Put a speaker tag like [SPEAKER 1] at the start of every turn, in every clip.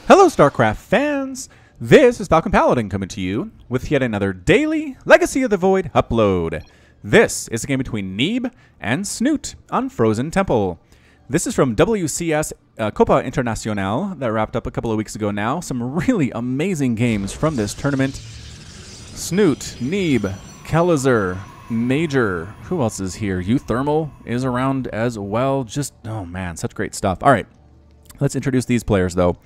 [SPEAKER 1] Hello StarCraft fans! This is Falcon Paladin coming to you with yet another daily Legacy of the Void upload. This is a game between Neeb and Snute on Frozen Temple. This is from WCS Copa Intercontinental that wrapped up a couple of weeks ago now. Some really amazing games from this tournament. Snute, Neeb, Kellizer, Major, who else is here? Thermal is around as well. Just, oh man, such great stuff. All right, let's introduce these players though.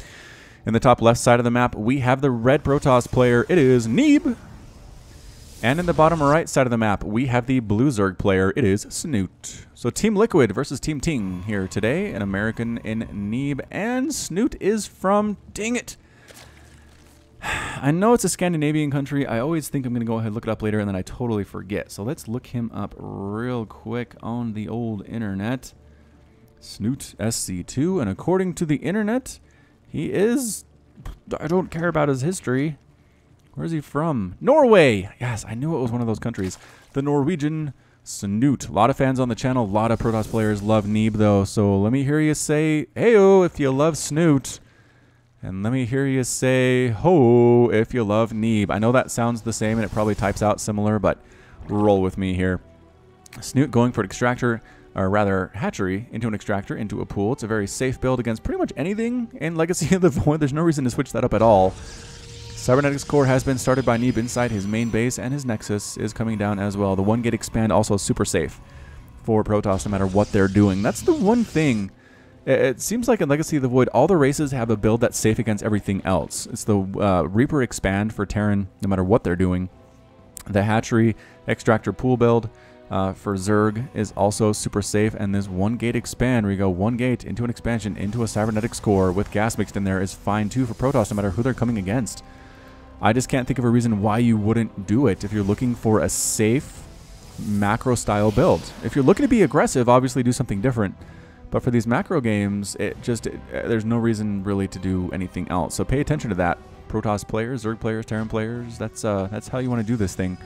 [SPEAKER 1] In the top left side of the map, we have the red Protoss player. It is Neeb. And in the bottom right side of the map, we have the blue Zerg player. It is Snute. So Team Liquid versus Team Ting here today. An American in Neeb. And Snute is from... Dang it! I know it's a Scandinavian country. I always think I'm going to go ahead and look it up later, and then I totally forget. So let's look him up real quick on the old internet. Snute SC2. And according to the internet... he is... I don't care about his history. Where's he from? Norway! Yes, I knew it was one of those countries. The Norwegian Snute. A lot of fans on the channel. A lot of Protoss players love Neeb, though. So let me hear you say, heyo, if you love Snute. And let me hear you say, ho, if you love Neeb. I know that sounds the same, and it probably types out similar, but roll with me here. Snute going for an extractor... or rather, hatchery into an extractor, into a pool. It's a very safe build against pretty much anything in Legacy of the Void. There's no reason to switch that up at all. Cybernetics core has been started by Neeb inside his main base, and his Nexus is coming down as well. The 1-gate expand also super safe for Protoss no matter what they're doing. That's the one thing. It seems like in Legacy of the Void, all the races have a build that's safe against everything else. It's the Reaper expand for Terran no matter what they're doing. The hatchery extractor pool build. For Zerg is also super safe, and this 1-gate expand where you go 1 gate into an expansion into a cybernetics core with gas mixed in there is fine too for Protoss no matter who they're coming against. I just can't think of a reason why you wouldn't do it if you're looking for a safe macro style build. If you're looking to be aggressive, obviously do something different. But for these macro games, there's no reason really to do anything else. So pay attention to that. Protoss players, Zerg players, Terran players, that's how you want to do this thing.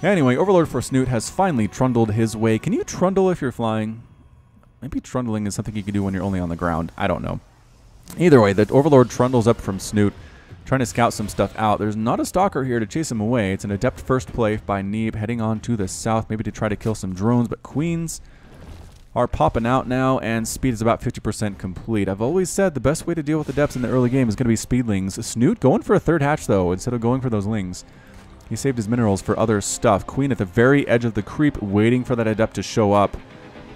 [SPEAKER 1] Anyway, Overlord for Snute has finally trundled his way. Can you trundle if you're flying? Maybe trundling is something you can do when you're only on the ground. I don't know. Either way, the Overlord trundles up from Snute, trying to scout some stuff out. There's not a Stalker here to chase him away. It's an adept first play by Neeb, heading on to the south, maybe to try to kill some drones, but Queens are popping out now, and speed is about 50% complete. I've always said the best way to deal with adepts in the early game is going to be speedlings. Snute going for a third hatch, though, instead of going for those lings. He saved his minerals for other stuff. Queen at the very edge of the creep, waiting for that adept to show up.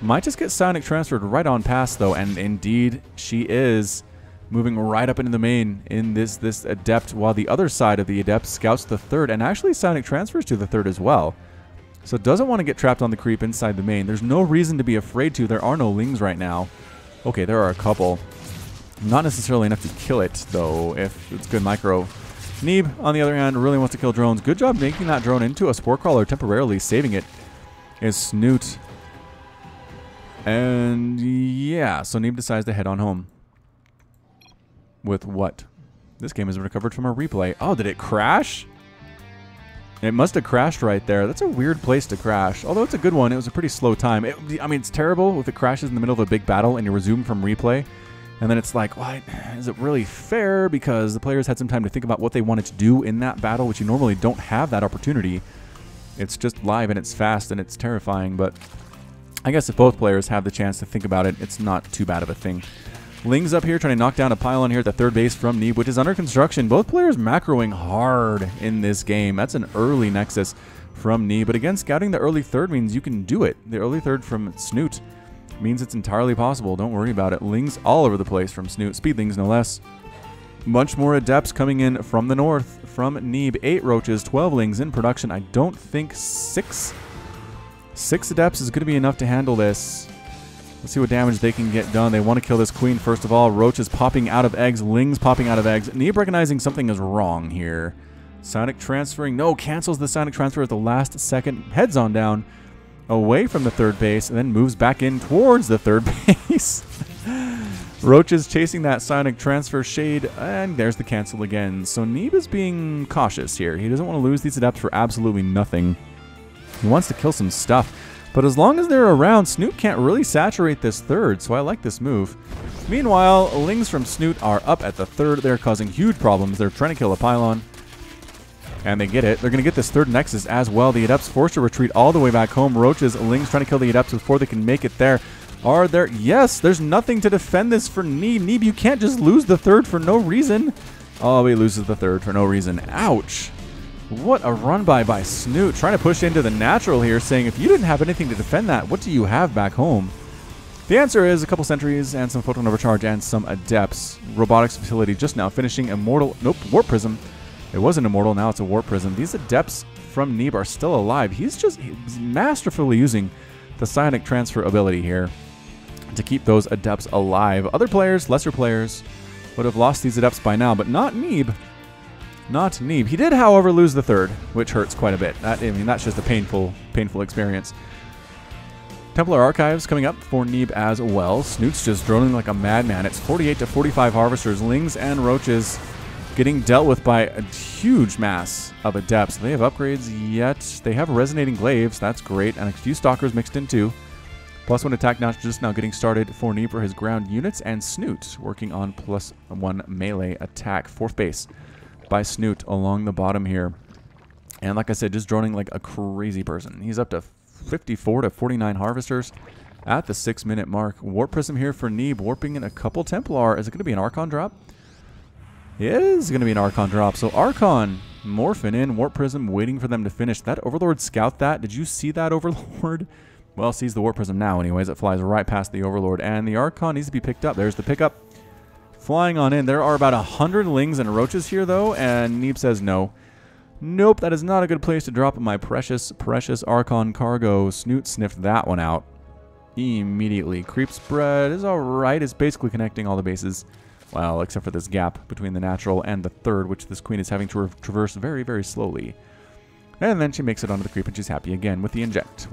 [SPEAKER 1] Might just get Psionic transferred right on past, though, and indeed she is moving right up into the main in this adept, while the other side of the adept scouts the third, and actually Psionic transfers to the third as well. So doesn't want to get trapped on the creep inside the main. There's no reason to be afraid to. There are no lings right now. Okay, there are a couple. Not necessarily enough to kill it, though, if it's good micro. Neeb, on the other hand, really wants to kill drones. Good job making that drone into a Spore Crawler, temporarily saving it, is Snute. And yeah, so Neeb decides to head on home. With what? This game has been recovered from a replay. Oh, did it crash? It must have crashed right there. That's a weird place to crash. Although it's a good one, it was a pretty slow time. I mean, it's terrible if it crashes in the middle of a big battle and you resume from replay. And then it's like, what? Is it really fair? Because the players had some time to think about what they wanted to do in that battle, which you normally don't have that opportunity. It's just live and it's fast and it's terrifying. But I guess if both players have the chance to think about it, it's not too bad of a thing. Ling's up here trying to knock down a pylon here at the third base from Neeb, which is under construction. Both players macroing hard in this game. That's an early Nexus from Neeb. But again, scouting the early third means you can do it. The early third from Snute means it's entirely possible. Don't worry about it. Lings all over the place from Snute. Speedlings, no less. Much more adepts coming in from the north from Neeb. 8 roaches, 12 lings in production. I don't think 6 adepts is going to be enough to handle this. Let's see what damage they can get done. They want to kill this queen first of all. Roaches popping out of eggs. Lings popping out of eggs. Neeb recognizing something is wrong here. Psionic transferring. No, cancels the Psionic transfer at the last second. Heads on down. Away from the third base, and then moves back in towards the third base. Roaches chasing that Psionic transfer shade, and there's the cancel again. So Neeb is being cautious here. He doesn't want to lose these adepts for absolutely nothing. He wants to kill some stuff. But as long as they're around, Snute can't really saturate this third, so I like this move. Meanwhile, Lings from Snute are up at the third. They're causing huge problems. They're trying to kill a pylon. And they get it. They're going to get this third Nexus as well. The Adepts forced to retreat all the way back home. Roaches, Lings trying to kill the Adepts before they can make it there. Are there? Yes, there's nothing to defend this for Neeb. Neeb, you can't just lose the third for no reason. Oh, he loses the third for no reason. Ouch. What a run by Snute. Trying to push into the natural here, saying if you didn't have anything to defend that, what do you have back home? The answer is a couple sentries and some photon overcharge and some Adepts. Robotics facility just now finishing Immortal. Nope, Warp Prism. It wasn't Immortal, now it's a Warp Prism. These Adepts from Neeb are still alive. He's masterfully using the Psionic Transfer ability here to keep those Adepts alive. Other players, lesser players, would have lost these Adepts by now, but not Neeb. Not Neeb. He did, however, lose the third, which hurts quite a bit. That's just a painful experience. Templar Archives coming up for Neeb as well. Snute's just droning like a madman. It's 48 to 45 Harvesters, Lings and Roaches getting dealt with by a huge mass of Adepts. They have upgrades yet. They have Resonating Glaives. That's great. And a few Stalkers mixed in too. +1 attack now just now getting started for Neeb for his ground units. And Snute working on +1 melee attack. Fourth base by Snute along the bottom here. And like I said, just droning like a crazy person. He's up to 54 to 49 Harvesters at the 6-minute mark. Warp Prism here for Neeb, warping in a couple Templar. Is it going to be an Archon drop? It is going to be an Archon drop. So Archon morphing in, Warp Prism waiting for them to finish. That Overlord scout that. Did you see that Overlord? Well, sees the Warp Prism now anyways. It flies right past the Overlord. And the Archon needs to be picked up. There's the pickup. Flying on in. There are about 100 Lings and Roaches here though. And Neeb says no. Nope, that is not a good place to drop my precious, precious Archon cargo. Snute sniffed that one out immediately. Creep spread is alright. It's basically connecting all the bases. Well, except for this gap between the natural and the third, which this queen is having to traverse very, very slowly. And then she makes it onto the creep, and she's happy again with the inject.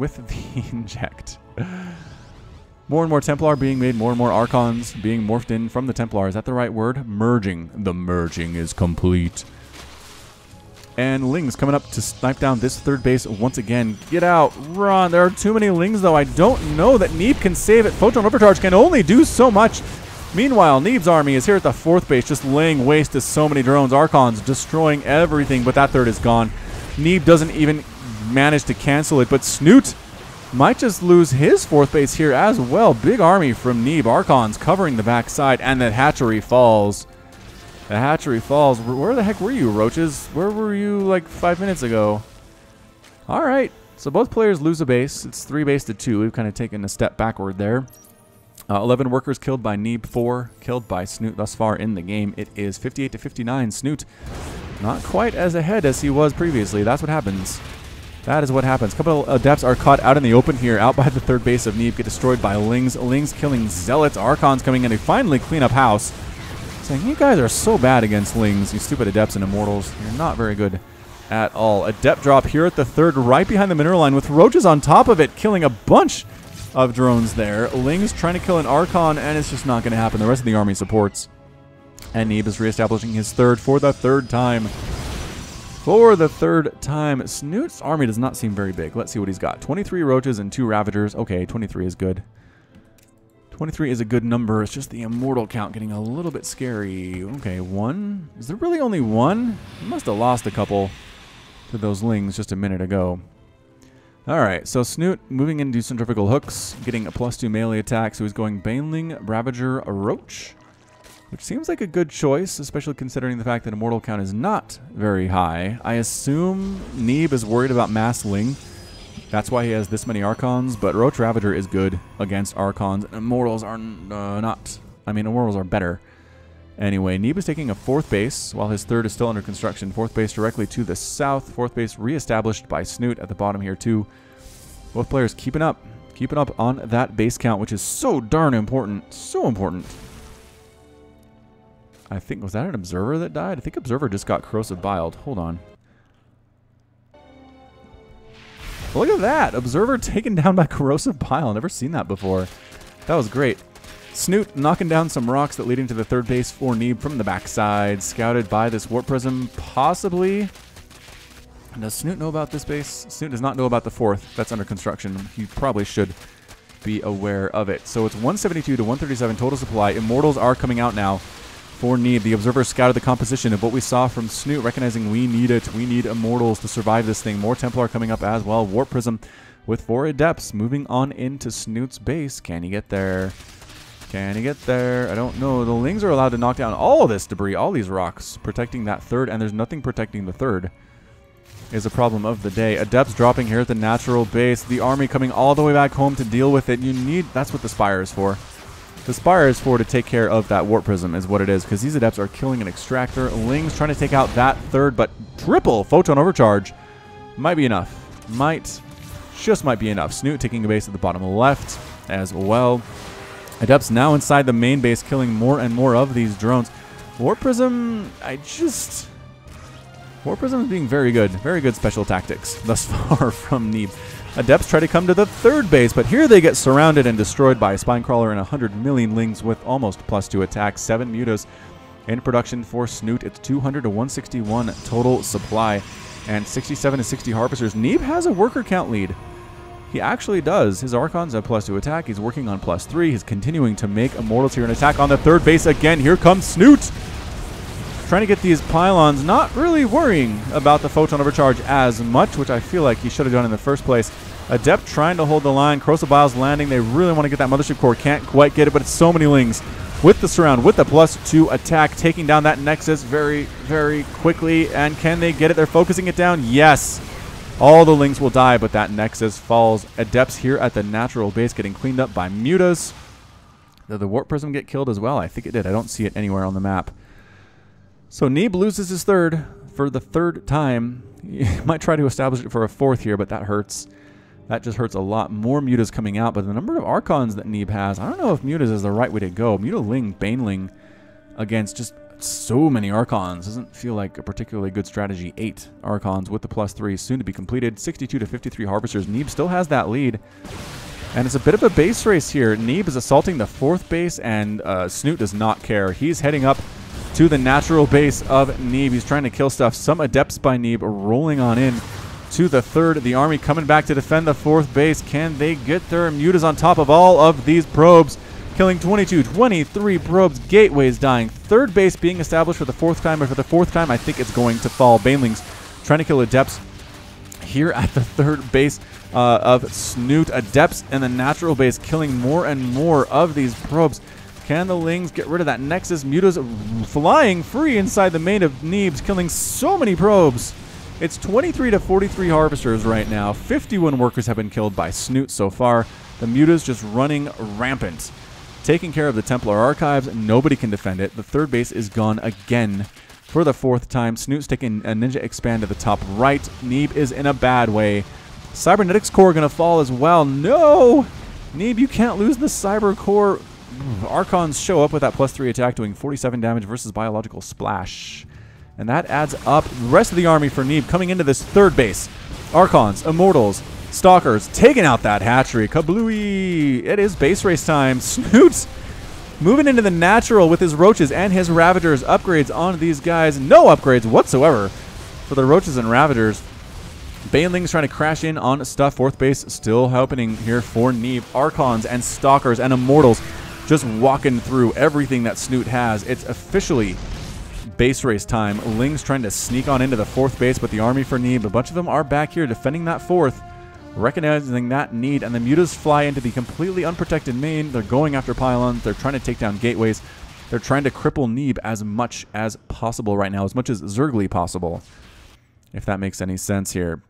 [SPEAKER 1] More and more Templar being made, more and more Archons being morphed in from the Templar. Is that the right word? Merging. The merging is complete. And Lings coming up to snipe down this third base once again. Get out. Run. There are too many Lings, though. I don't know that Neeb can save it. Photon Overcharge can only do so much. Meanwhile, Neeb's army is here at the fourth base, just laying waste to so many drones. Archons destroying everything, but that third is gone. Neeb doesn't even manage to cancel it, but Snute might just lose his fourth base here as well. Big army from Neeb. Archons covering the backside, and the hatchery falls. The hatchery falls. Where the heck were you, Roaches? Where were you like 5 minutes ago? All right, so both players lose a base. It's 3 base to 2. We've kind of taken a step backward there. 11 workers killed by Neeb, 4 killed by Snute thus far in the game. It is 58 to 59. Snute not quite as ahead as he was previously. That's what happens. That is what happens. A couple of Adepts are caught out in the open here, out by the third base of Neeb, get destroyed by Lings. Lings killing Zealots. Archons coming in to finally clean up house. Saying, you guys are so bad against Lings, you stupid Adepts and Immortals. You're not very good at all. Adept drop here at the third, right behind the mineral line with Roaches on top of it, killing a bunch of drones there. Lings trying to kill an Archon, and it's just not going to happen. The rest of the army supports. And Neeb is reestablishing his third for the third time. For the third time. Snute's army does not seem very big. Let's see what he's got. 23 Roaches and 2 Ravagers. Okay, 23 is good. 23 is a good number. It's just the Immortal count getting a little bit scary. Okay, 1. Is there really only 1? He must have lost a couple to those Lings just a minute ago. Alright, so Snute moving into centrifugal hooks, getting a +2 melee attack, so he's going Baneling, Ravager, Roach, which seems like a good choice, especially considering the fact that Immortal count is not very high. I assume Neeb is worried about mass Ling. That's why he has this many Archons, but Roach Ravager is good against Archons, and Immortals are not. I mean, Immortals are better. Anyway, Neeb is taking a 4th base while his 3rd is still under construction. 4th base directly to the south. 4th base reestablished by Snute at the bottom here too. Both players keeping up on that base count, which is so darn important. So important. I think, was that an Observer that died? I think Observer just got Corrosive Biled. Hold on. Look at that. Observer taken down by Corrosive Bile. Never seen that before. That was great. Snute knocking down some rocks that lead into the 3rd base for Neeb from the backside. Scouted by this Warp Prism, possibly. Does Snute know about this base? Snute does not know about the 4th. That's under construction. He probably should be aware of it. So it's 172 to 137 total supply. Immortals are coming out now for Neeb. The Observer scouted the composition of what we saw from Snute, recognizing we need it. We need Immortals to survive this thing. More Templar coming up as well. Warp Prism with 4 Adepts moving on into Snute's base. Can he get there? Can he get there? I don't know. The Lings are allowed to knock down all this debris, all these rocks, protecting that 3rd, and there's nothing protecting the 3rd. Is a problem of the day. Adepts dropping here at the natural base. The army coming all the way back home to deal with it. You need... That's what the Spire is for. The Spire is for to take care of that Warp Prism is what it is, because these Adepts are killing an Extractor. Lings trying to take out that 3rd, but triple Photon Overcharge might be enough. Just might be enough. Snute taking a base at the bottom left as well. Adepts now inside the main base, killing more and more of these drones. Warp Prism, Warp Prism is being very good. Very good special tactics thus far from Neeb. Adepts try to come to the 3rd base, but here they get surrounded and destroyed by a Spinecrawler and 100 million Lings with almost +2 attack. 7 Mutas in production for Snute. It's 200 to 161 total supply and 67 to 60 Harvesters. Neeb has a worker count lead. He actually does. His Archons have +2 attack. He's working on +3. He's continuing to make Immortals here and attack on the 3rd base again. Here comes Snute. Trying to get these pylons, not really worrying about the Photon Overcharge as much, which I feel like he should have done in the first place. Adept trying to hold the line. Corrosive Biles landing. They really want to get that Mothership Core. Can't quite get it, but it's so many Lings with the surround, with the +2 attack, taking down that Nexus very, very quickly. And can they get it? They're focusing it down. Yes. All the Lings will die, but that Nexus falls. Adepts here at the natural base getting cleaned up by Mutas. Did the Warp Prism get killed as well? I think it did. I don't see it anywhere on the map. So Neeb loses his 3rd for the 3rd time. He might try to establish it for a 4th here, but that hurts. That just hurts a lot. More Mutas coming out, but the number of Archons that Neeb has, I don't know if Mutas is the right way to go. Mutaling, Baneling against just so many Archons doesn't feel like a particularly good strategy. 8 Archons with the +3 soon to be completed. 62 to 53 Harvesters. Neeb still has that lead. And it's a bit of a base race here. Neeb is assaulting the 4th base, and Snute does not care. He's heading up to the natural base of Neeb. He's trying to kill stuff. Some Adepts by Neeb rolling on in to the 3rd. The army coming back to defend the 4th base. Can they get their Mutas on top of all of these probes? Killing 22, 23 probes. Gateways dying. 3rd base being established for the 4th time, but for the 4th time, I think it's going to fall. Banelings trying to kill Adepts here at the 3rd base of Snute. Adepts in the natural base killing more and more of these probes. Can the Lings get rid of that Nexus? Mutas flying free inside the main of Neeb's, killing so many probes. It's 23 to 43 Harvesters right now. 51 workers have been killed by Snute so far. The Mutas just running rampant. Taking care of the Templar Archives. Nobody can defend it. The 3rd base is gone again for the 4th time. Snute's taking a Ninja Expand to the top right. Neeb is in a bad way. Cybernetics Core going to fall as well. No! Neeb, you can't lose the Cyber Core. Archons show up with that +3 attack, doing 47 damage versus Biological Splash. And that adds up. The rest of the army for Neeb coming into this 3rd base. Archons, Immortals, Stalkers, taking out that hatchery. Kablooey! It is base race time. Snute moving into the natural with his Roaches and his Ravagers. Upgrades on these guys. No upgrades whatsoever for the Roaches and Ravagers. Banelings trying to crash in on stuff. 4th base still happening here for Neeb. Archons and Stalkers and Immortals just walking through everything that Snute has. It's officially base race time. Lings trying to sneak on into the 4th base, but the army for Neeb, a bunch of them are back here defending that 4th, recognizing that need, and the Mutas fly into the completely unprotected main. They're going after pylons. They're trying to take down gateways. They're trying to cripple Neeb as much as possible right now, as much as Zergly possible, if that makes any sense here.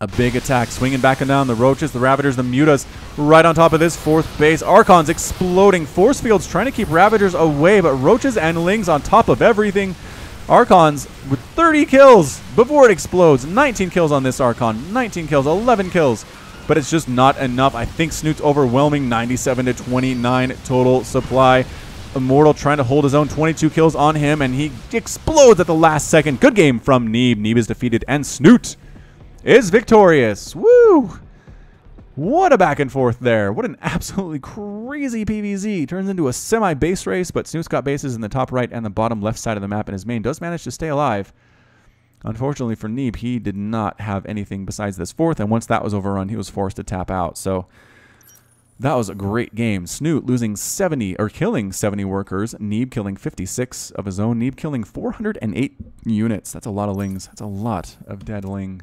[SPEAKER 1] A big attack, swinging back and down. The Roaches, the Ravagers, the Mutas right on top of this 4th base. Archons exploding. Force fields trying to keep Ravagers away, but Roaches and Lings on top of everything. Archons with 30 kills before it explodes. 19 kills on this Archon. 19 kills, 11 kills. But it's just not enough. I think Snute's overwhelming. 97 to 29 total supply. Immortal trying to hold his own. 22 kills on him, and he explodes at the last second. Good game from Neeb. Neeb is defeated, and Snute is victorious. Woo! What a back and forth there. What an absolutely crazy PvZ. Turns into a semi-base race, but Snute's got bases in the top right and the bottom left side of the map, and his main does manage to stay alive. Unfortunately for Neeb, he did not have anything besides this fourth, and once that was overrun, he was forced to tap out. So that was a great game. Snute losing 70, or killing 70 workers. Neeb killing 56 of his own. Neeb killing 408 units. That's a lot of lings. That's a lot of dead ling.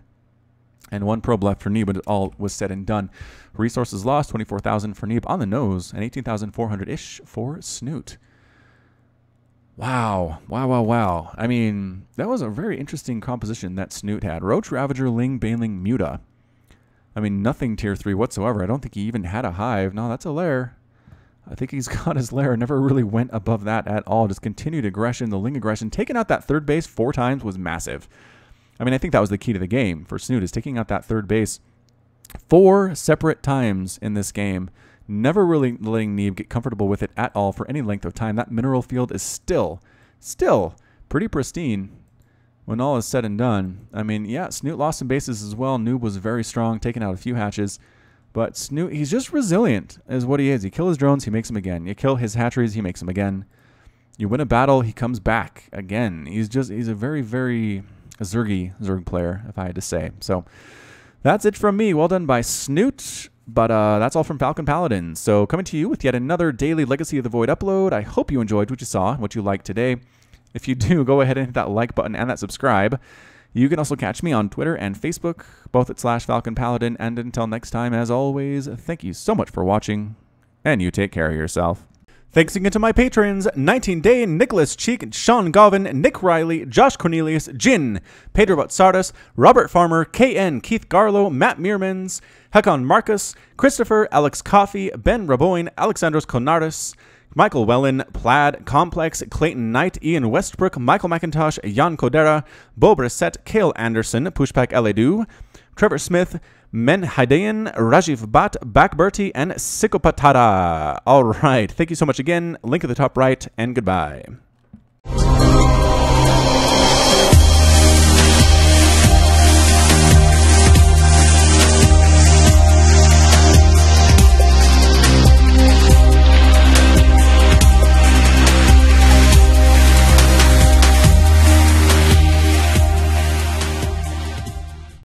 [SPEAKER 1] And one probe left for Neeb when it all was said and done. Resources lost, 24,000 for Neeb on the nose, and 18,400-ish for Snute. Wow. Wow, wow, wow. I mean, that was a very interesting composition that Snute had. Roach, Ravager, Ling, Baneling, Muta. I mean, nothing tier 3 whatsoever. I don't think he even had a hive. No, that's a lair. I think he's got his lair. Never really went above that at all. Just continued aggression. The Ling aggression. Taking out that third base 4 times was massive. I mean, I think that was the key to the game for Snute, is taking out that third base 4 separate times in this game. Never really letting Neeb get comfortable with it at all for any length of time. That mineral field is still pretty pristine when all is said and done. I mean, yeah, Snute lost some bases as well. Noob was very strong, taking out a few hatches. But Snute, he's just resilient is what he is. You kill his drones, he makes them again. You kill his hatcheries, he makes them again. You win a battle, he comes back again. He's a very, very Zerg player, if I had to say. So that's it from me. Well done by Snute. But that's all from Falcon Paladin. So coming to you with yet another daily Legacy of the Void upload. I hope you enjoyed what you saw, what you liked today. If you do, go ahead and hit that like button and that subscribe. You can also catch me on Twitter and Facebook, both at /Falcon Paladin. And until next time, as always, thank you so much for watching, and you take care of yourself. Thanks again to my patrons, 19 Day, Nicholas Cheek, Sean Govin, Nick Riley, Josh Cornelius, Jin, Pedro Batsardis, Robert Farmer, KN, Keith Garlow, Matt Meermans, Hekon Marcus, Christopher, Alex Coffey, Ben Raboin, Alexandros Konardis, Michael Wellen, Plaid, Complex, Clayton Knight, Ian Westbrook, Michael McIntosh, Jan Kodera, Bo Brissett, Kale Anderson, Pushpak Eledu, Trevor Smith, Men Haidayan, Rajiv Bhatt, Bakberti, and Sikopatara. All right. Thank you so much again. Link at the top right, and goodbye.